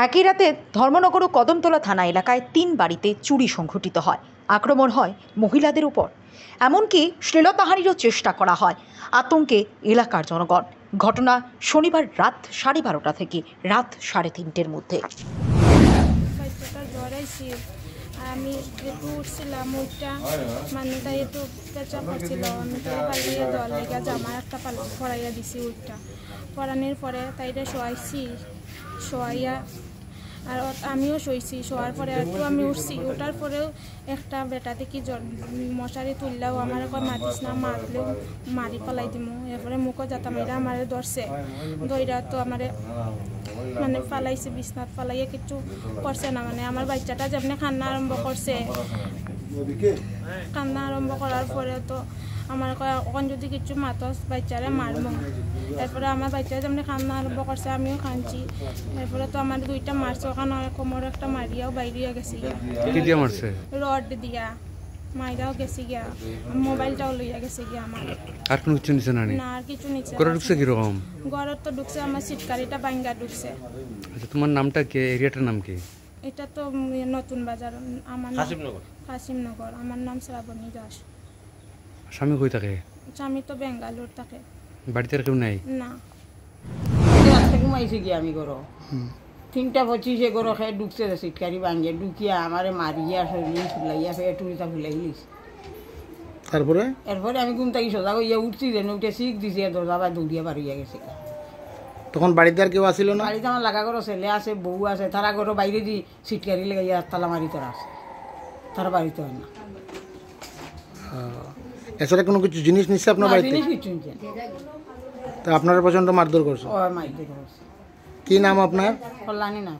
একই রাতে ধর্মনগর ও কদমতলা থানা এলাকায় 3 বাড়িতে চুরি সংঘটিত হয়। আক্রমণ হয় মহিলাদের উপর, এমনকি শ্লীলতাহানিরও চেষ্টা করা হয়। আতঙ্কে এলাকার জনগণ। ঘটনা শনিবার রাত 12:30 থেকে রাত 3:30-এর মধ্যে। আমি একটু উঠছিলাম, ওইটা মানে তাই একটু পেঁচা পড়ছিল, আমি তাই পালিয়ে দল লেগে জামা একটা পরাইয়া দিছি। ওইটা পরানোর পরে তাইটা শোয়াইয়া আর আমিও শুয়েছি। শোয়ার পরে একটু আমি উঠছি, ওঠার পরেও একটা বেটা দেখি মশারি তুললেও আমার মারিস না, মারলেও মারি পালাই দিমু। এরপরে মুখও যাতা মাইরা আমার ধরছে, দইরা তো আমার মানে ফালাইছে, বিছনাথ ফালাইয়া কিছু করছে না। মানে আমার বাচ্চাটা যেমনি কান্না আরম্ভ করছে, কান্না আরম্ভ করার পরে তো আমার ওখান যদি কিছু মাতস বাচ্চারে মারমো। এরপরে আমার বাচ্চা যেমনি কান্না আরম্ভ করছে, আমিও কাঁদছি। এরপরে তো আমার 2টা মারছে, ওখানে কোমর একটা মারিয়াও বাইরিয়া গেছি, রড দিয়া মাইরাও গেছি গিয়া, মোবাইলটাও লইয়া গেছে গিয়া আমার। আর কোনো কিছু নিছে না? না, আর কিছু নিছে। ঘরে ঢুকছে কিরকম? ঘরে তো ঢুকছে আমার সিটকারিটা ভাঙ্গা ঢুকছে। আচ্ছা, তোমার নামটা কি? এরিয়াটার নাম কি? এটা তো নতুন বাজার, আমার কাশিমনগর। আমার নাম শ্রাবণী দাস। স্বামী কই থাকে? স্বামী তো বেঙ্গালোর থাকে। বাড়িতে আর কেউ নাই? না। ঘুমাইছি কি আমি ঘর 3:25 ঘর খেয়ে ঢুকছে, সিটকারি ভাঙ্গে ঢুকিয়া আমারে মারিয়া শরীর ফুলাইয়া ফের টুরিটা ফুলাই লিস। তারপরে এরপরে আমি ঘুম থেকে সোজা হইয়া উঠছি, যেন উঠে শিখ দিছি, দরজা বা দৌড়িয়া বাড়িয়া গেছে। তখন বাড়িতে আর কেউ আসিল না? বাড়িতে আমার লাগা ঘর ছেলে আছে, বউ আছে, তারা ঘর বাইরে দি সিটকারি লাগাইয়া তালা মারি তোরা আছে, তারা বাড়িতে হয় না। এছাড়া কোনো কিছু জিনিস নিচ্ছে আপনার বাড়িতে? জিনিস কিছু নিচ্ছে। তা আপনারা প্রচন্ড মারধর করছে? ও মারধর করছে। কি নাম আপনার? কল্যাণী না।